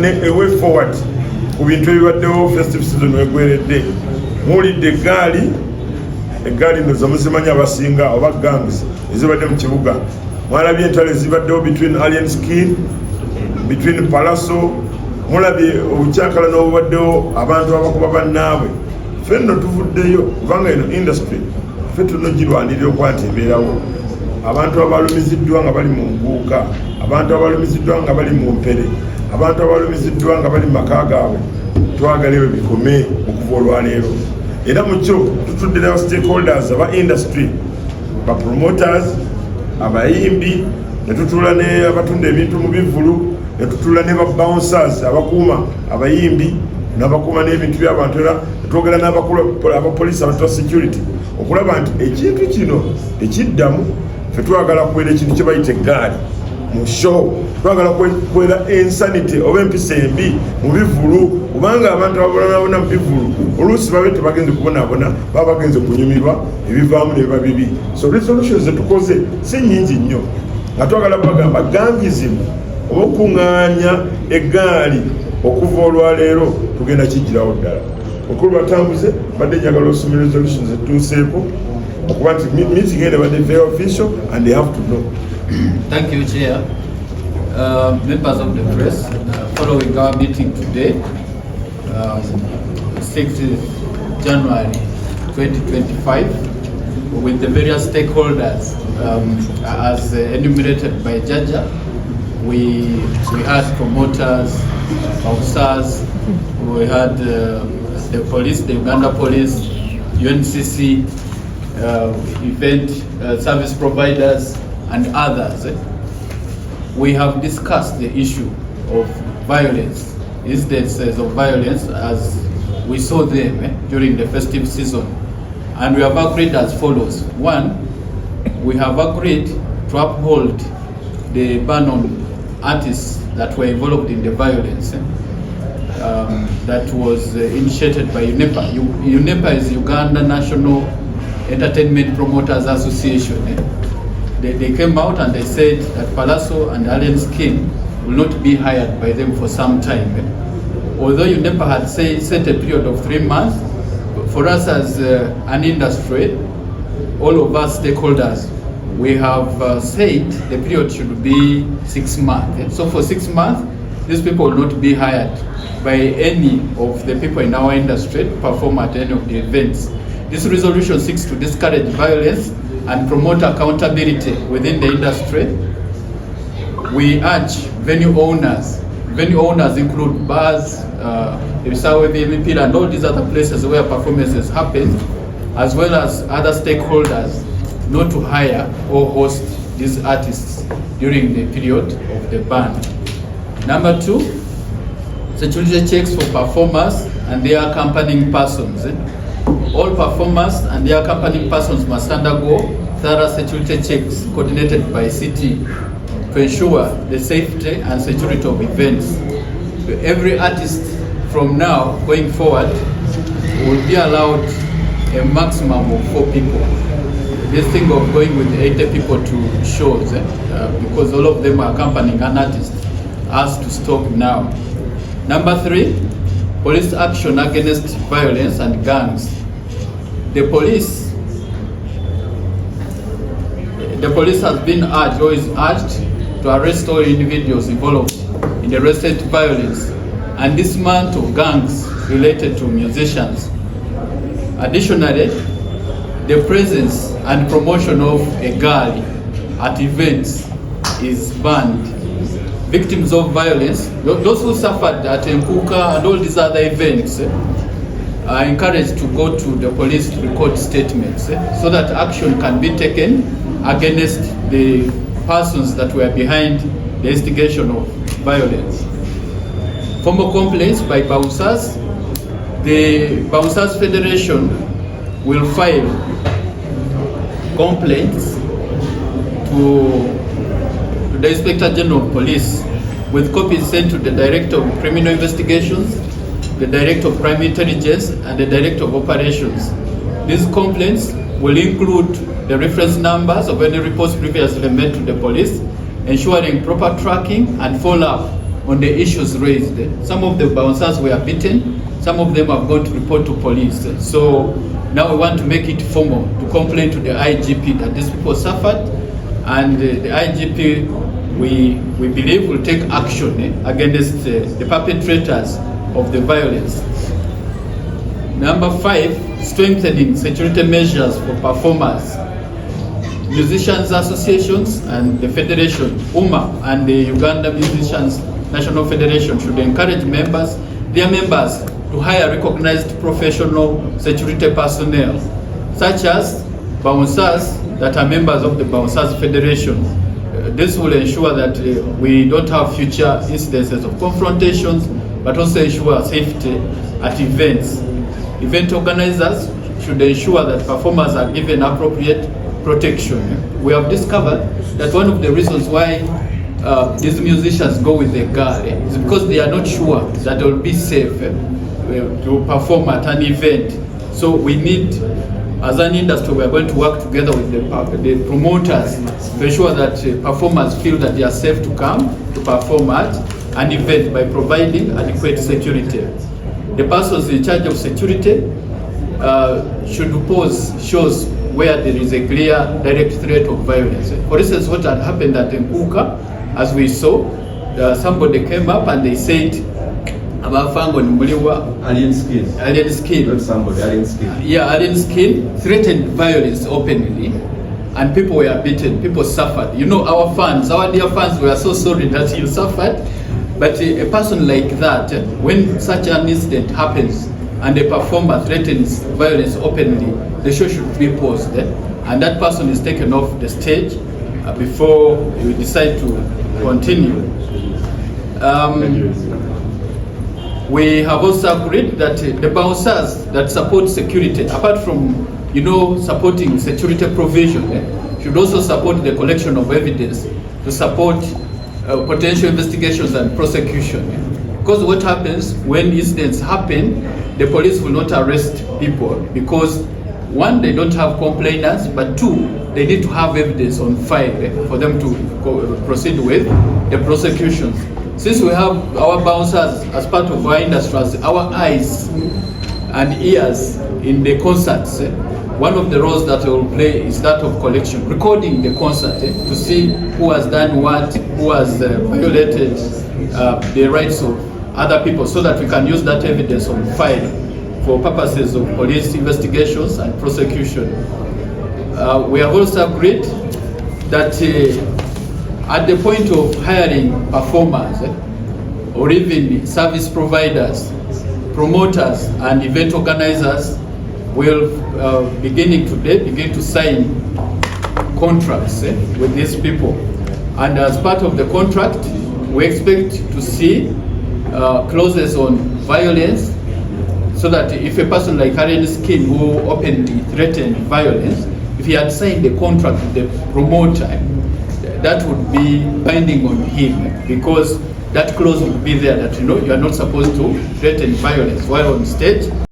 tufune a way forward ku bintu ebibaddewo festive season wegweredde. Muwulidde eggaali nno zamuzimanya abasinga oba gangs ezibadde mu kibuga. Mwalabye entalo ezibaddewo between Alien Skin, between Pallaso, mulabye obukyakala n'obubaddewo abantu abakuba bannaabwe. Ffe nno tuvuddeyo kubanga eno industry ffe tunogirwanirira okuba nti ebeerawo. Abantu abalumiziddwa nga bali mu mbuuka, abantu abalumiziddwa nga bali mu mpere, abantu abalumiziddwa nga bali mu maka gaabwe, twagala ebyo bikome okuva olwaleero. Era mu kyo tutudde n'aba stakeholders aba industry, ba promoters, abayimbi, ne tutuula ne abatunda ebintu mu bivulu, ne tutuula ne ba bouncers abakuuma abayimbi n'abakuuma n'ebintu by'abantu, era twogera n'abakulu abapoliisi abatuwa security okulaba nti ekintu kino tekiddamu. Ffe twagala kubeera ekintu kye bayita eggaali mu show, twagala kubeera insanity oba empisa embi mu bivulu, kubanga abantu ababonabona mu bivulu oluusi babe tebagenze kubonabona, baba bagenze kunyumirwa, ebivaamu ne biba bibi. So resolutions zetukoze si nnyingi nnyo nga twagala bagamba gangism oba okuŋŋaanya eggaali okuva olwaleero tugenda kijjirawo ddala. Okulu batambuze badde njagala osoma resolutions etuuseeko okuba nti meeting eno badde very official and they have to know. Thank you, Chair. Members of the press, following our meeting today, 6th January 2025, with the various stakeholders as enumerated by Jaja, we had promoters, officers, we had the police, the Uganda police, UNCC, event service providers, and others. We have discussed the issue of violence, instances of violence as we saw them during the festive season. And we have agreed as follows. One, we have agreed to uphold the ban on artists that were involved in the violence that was initiated by UNEPA. UNEPA is Uganda National Entertainment Promoters Association. They came out and they said that Pallaso and Alien Skin will not be hired by them for some time. Although UNEPA had set a period of 3 months, for us as an industry, all of us stakeholders, we have said the period should be 6 months. So for 6 months, these people will not be hired by any of the people in our industry to perform at any of the events. This resolution seeks to discourage violence and promote accountability within the industry. We urge venue owners include bars, and all these other places where performances happen, as well as other stakeholders, not to hire or host these artists during the period of the ban. Number 2, security checks for performers and their accompanying persons. All performers and their accompanying persons must undergo thorough security checks coordinated by city to ensure the safety and security of events. Every artist from now going forward will be allowed a maximum of 4 people. This thing of going with 80 people to shows, because all of them are accompanying an artist, has to stop now. Number 3, police action against violence and gangs. The police has been urged or is urged to arrest all individuals involved in the recent violence and dismantle gangs related to musicians. Additionally, the presence and promotion of a girl at events is banned. Victims of violence, those who suffered at Nkuka and all these other events, are encouraged to go to the police to record statements so that action can be taken against the persons that were behind the instigation of violence. Formal complaints by bouncers. The Bouncers Federation will file complaints to the Inspector General of Police with copies sent to the Director of Criminal Investigations, the Director of Crime Intelligence, and the Director of Operations. These complaints will include the reference numbers of any reports previously made to the police, ensuring proper tracking and follow-up on the issues raised. Some of the bouncers were beaten, some of them have gone to report to police. So now we want to make it formal to complain to the IGP that these people suffered, and the IGP, we believe, will take action against the perpetrators of the violence. Number 5, strengthening security measures for performers. Musicians associations and the federation, UMA, and the Uganda Musicians National Federation should encourage their members to hire recognized professional security personnel, such as bouncers that are members of the Bouncers Federation. This will ensure that we don't have future incidences of confrontations, but also ensure safety at events. Event organizers should ensure that performers are given appropriate protection. We have discovered that one of the reasons why these musicians go with a girl is because they are not sure that they will be safe to perform at an event. So we need, as an industry, we are going to work together with the promoters to ensure that performers feel that they are safe to come to perform at an event by providing adequate security. The persons in charge of security should pose shows where there is a clear direct threat of violence. For instance, what had happened at Mpuka, as we saw, somebody came up and they said, alien skin. Not somebody, alien skin. Yeah, alien skin threatened violence openly, and people were beaten, people suffered. You know, our dear fans were so sorry that you suffered. But a person like that, when such an incident happens and a performer threatens violence openly, the show should be paused, and that person is taken off the stage before we decide to continue. We have also agreed that the bouncers that support security, apart from supporting security provision, should also support the collection of evidence to support potential investigations and prosecution. Because what happens when incidents happen, the police will not arrest people because, one, they don't have complainants, but two, they need to have evidence on file for them to proceed with the prosecutions. Since we have our bouncers as part of our industry, as our eyes and ears in the concerts, one of the roles that they will play is that of collection, recording the concert to see who has done what, who has violated the rights of other people, so that we can use that evidence on file for purposes of police investigations and prosecution. We have also agreed that at the point of hiring performers or even service providers, promoters and event organizers will beginning today begin to sign contracts with these people, and as part of the contract we expect to see clauses on violence, so that if a person like Karen Skin, who openly threatened violence, if he had signed the contract with the promoter, that would be binding on him, because that clause would be there that you are not supposed to threaten violence while on stage.